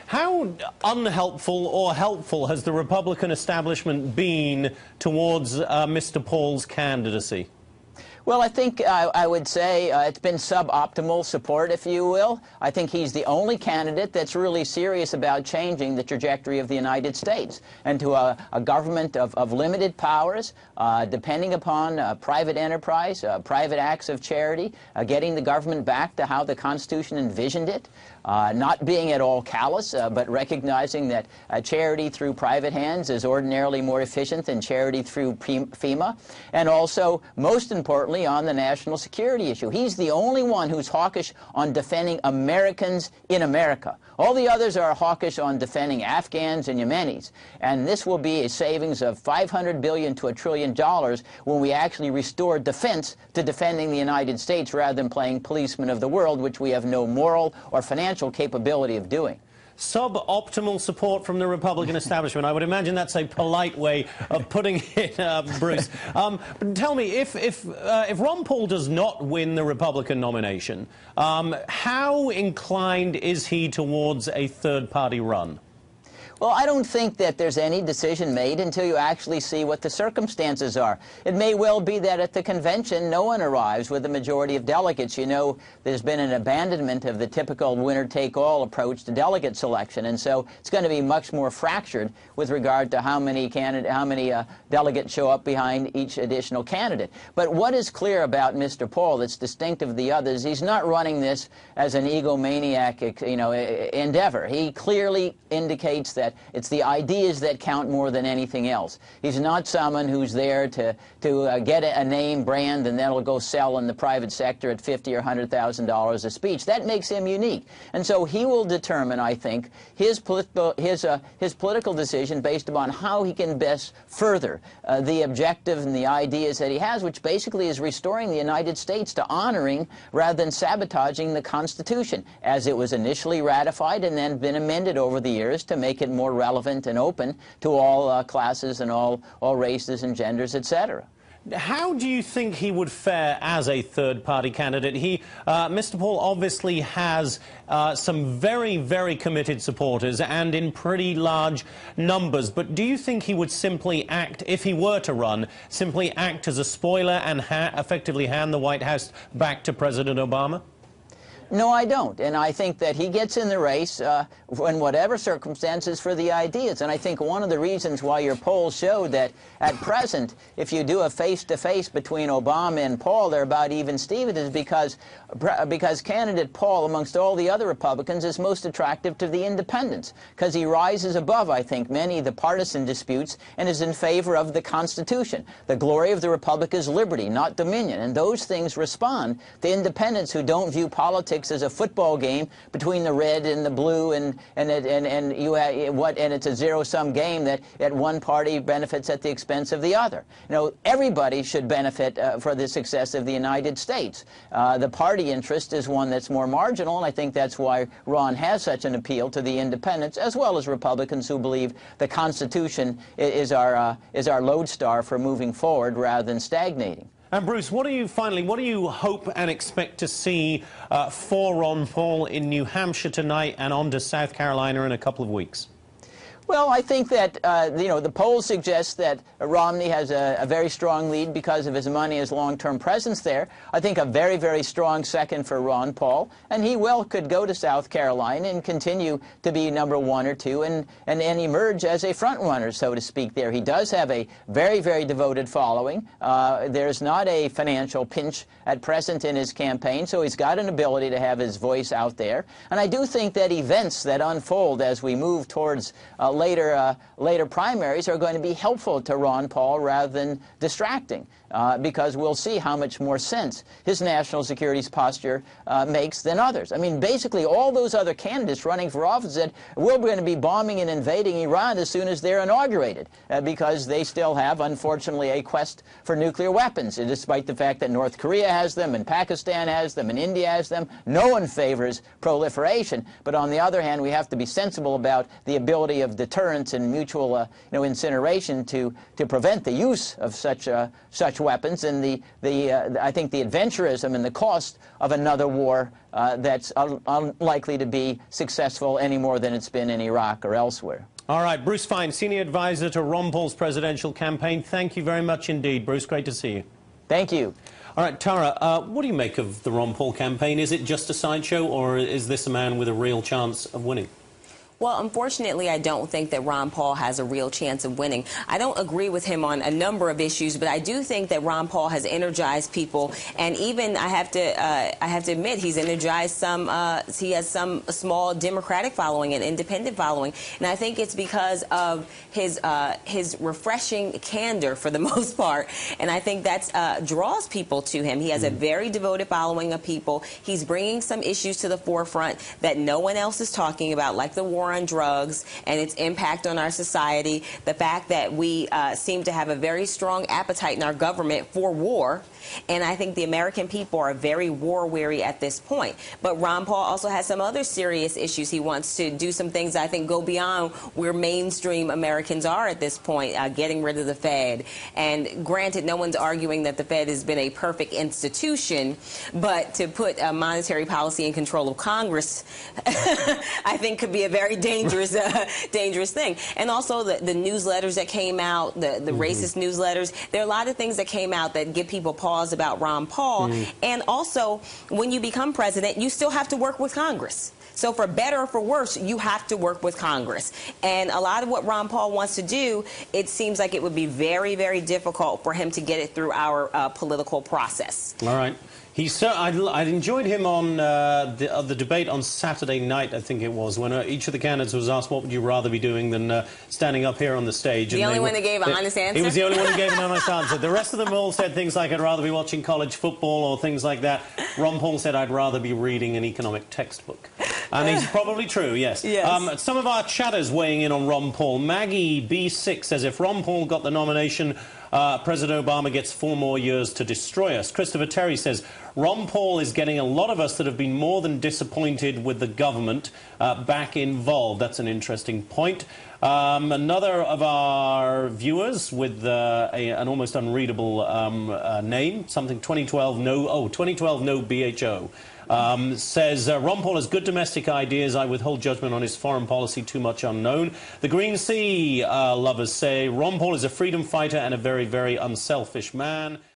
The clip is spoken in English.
How unhelpful or helpful has the Republican establishment been towards Mr. Paul's candidacy? Well, I think I would say it's been suboptimal support, if you will. I think he's the only candidate that's really serious about changing the trajectory of the United States and to a government of limited powers, depending upon private enterprise, private acts of charity, getting the government back to how the Constitution envisioned it, not being at all callous, but recognizing that charity through private hands is ordinarily more efficient than charity through FEMA, and also, most importantly, on the national security issue. He's the only one who's hawkish on defending Americans in America. All the others are hawkish on defending Afghans and Yemenis. And this will be a savings of $500 billion to $1 trillion when we actually restore defense to defending the United States rather than playing policeman of the world, which we have no moral or financial capability of doing. Suboptimal support from the Republican establishment. I would imagine that's a polite way of putting it, Bruce. But tell me, if Ron Paul does not win the Republican nomination, how inclined is he towards a third-party run? Well, I don't think that there's any decision made until you actually see what the circumstances are. It may well be that at the convention no one arrives with a majority of delegates. You know, there's been an abandonment of the typical winner-take-all approach to delegate selection, and so it's going to be much more fractured with regard to how many delegates show up behind each additional candidate. But what is clear about Mr. Paul that's distinctive of the others, he's not running this as an egomaniac, endeavor. He clearly indicates that it's the ideas that count more than anything else. He's not someone who's there to get a name brand and that'll go sell in the private sector at $50,000 or $100,000 a speech. That makes him unique. And so he will determine, I think, his political decision based upon how he can best further the objective and the ideas that he has, which basically is restoring the United States to honoring rather than sabotaging the Constitution as it was initially ratified and then been amended over the years to make it more relevant and open to all classes and all races and genders, etc. How do you think he would fare as a third-party candidate? Mr. Paul obviously has some very, very committed supporters and in pretty large numbers, but do you think he would simply act, if he were to run, simply act as a spoiler and effectively hand the White House back to President Obama? No, I don't. And I think that he gets in the race in whatever circumstances for the ideas. And I think one of the reasons why your polls showed that at present, if you do a face-to-face between Obama and Paul, they're about even Steven, is because candidate Paul, amongst all the other Republicans, is most attractive to the independents, because he rises above, I think, many of the partisan disputes and is in favor of the Constitution. The glory of the Republic is liberty, not dominion. And those things respond to independents who don't view politics as a football game between the red and the blue, and it's a zero-sum game that one party benefits at the expense of the other. You know, everybody should benefit for the success of the United States. The party interest is one that's more marginal, and I think that's why Ron has such an appeal to the independents as well as Republicans who believe the Constitution is our lodestar for moving forward rather than stagnating. And Bruce, what do you hope and expect to see for Ron Paul in New Hampshire tonight and on to South Carolina in a couple of weeks? Well, I think that, the polls suggest that Romney has a very strong lead because of his money, his long-term presence there. I think a very, very strong second for Ron Paul, and he well could go to South Carolina and continue to be number 1 or 2 and emerge as a front runner, so to speak, there. He does have a very, very devoted following. There's not a financial pinch at present in his campaign, so he's got an ability to have his voice out there. And I do think that events that unfold as we move towards later primaries are going to be helpful to Ron Paul rather than distracting, because we'll see how much more sense his national security posture makes than others. I mean, basically all those other candidates running for office said, we're going to be bombing and invading Iran as soon as they're inaugurated, because they still have, unfortunately, a quest for nuclear weapons, despite the fact that North Korea has them and Pakistan has them and India has them. No one favors proliferation, but on the other hand, we have to be sensible about the ability of deterrence and mutual incineration to prevent the use of such such weapons and I think the adventurism and the cost of another war that's unlikely to be successful any more than it's been in Iraq or elsewhere. All right, Bruce Fein, senior advisor to Ron Paul's presidential campaign. Thank you very much indeed, Bruce. Great to see you. Thank you. All right, Tara, what do you make of the Ron Paul campaign? Is it just a sideshow, or is this a man with a real chance of winning? Well, unfortunately, I don't think that Ron Paul has a real chance of winning. I don't agree with him on a number of issues, but I do think that Ron Paul has energized people, and even I have to admit he's energized some. He has some small Democratic following and independent following, and I think it's because of his refreshing candor for the most part, and I think that draws people to him. He has a very devoted following of people. He's bringing some issues to the forefront that no one else is talking about, like the war on drugs and its impact on our society, the fact that we seem to have a very strong appetite in our government for war, and I think the American people are very war-weary at this point. But Ron Paul also has some other serious issues. He wants to do some things that I think go beyond where mainstream Americans are at this point, getting rid of the Fed. And granted, no one's arguing that the Fed has been a perfect institution, but to put monetary policy in control of Congress, I think could be a very dangerous thing. And also the newsletters that came out, the racist newsletters, there are a lot of things that came out that give people pause about Ron Paul. And also, when you become president, you still have to work with Congress. So for better or for worse, you have to work with Congress. And a lot of what Ron Paul wants to do, it seems like it would be very, very difficult for him to get it through our political process. All right. I enjoyed him on the debate on Saturday night, I think it was, when each of the candidates was asked what would you rather be doing than standing up here on the stage. The only one that gave an honest answer? He was the only one who gave an honest answer. The rest of them all said things like, I'd rather be watching college football or things like that. Ron Paul said, I'd rather be reading an economic textbook. And he's probably true, yes. Yes. Some of our chatters weighing in on Ron Paul. Maggie B6 says, if Ron Paul got the nomination, President Obama gets 4 more years to destroy us. Christopher Terry says, Ron Paul is getting a lot of us that have been more than disappointed with the government back involved. That's an interesting point. Another of our viewers with an almost unreadable name, something 2012 no BHO. Says, Ron Paul has good domestic ideas. I withhold judgment on his foreign policy, too much unknown. The Green Sea lovers say, Ron Paul is a freedom fighter and a very, very unselfish man.